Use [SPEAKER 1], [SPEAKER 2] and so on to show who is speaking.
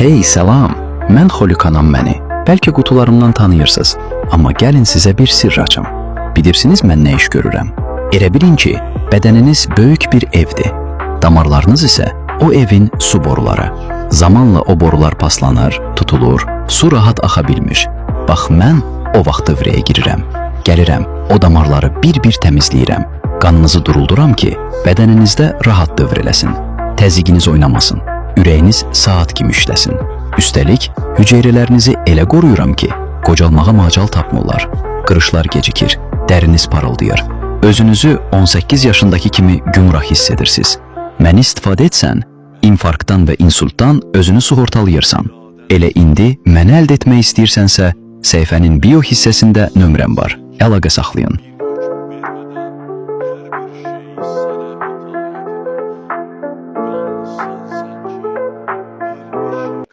[SPEAKER 1] Hey, salam. Mən Xolikanam məni. Bəlkə qutularımdan tanıyırsınız. Amma gəlin sizə bir sirr açım. Bilirsiniz mən nə iş görürəm? Elə bilin ki, bədəniniz böyük bir evdir. Damarlarınız isə o evin su boruları. Zamanla o borular paslanır, tutulur, su rahat axa bilmir. Bax, mən o vaxt dövrəyə girirəm. Gəlirəm, o damarları bir-bir təmizləyirəm. Qanınızı durulduram ki, bədəninizdə rahat dövr eləsin. Təzyiqiniz oynamasın. Ürəyiniz saat kimi işləsin. Üstəlik, hüceyrələrinizi elə qoruyuram ki, qocalmağa macal tapmırlar. Qırışlar gecikir, dəriniz parıldayır. Özünüzü 18 yaşındakı kimi gümrah hiss edirsiniz. Məni istifadə etsən, infarktdan və insultdan özünü sığortalayırsan. Elə indi məni əldə etmək istəyirsənsə, səhifənin bio hissəsində nömrəm var. Əlaqə saxlayın.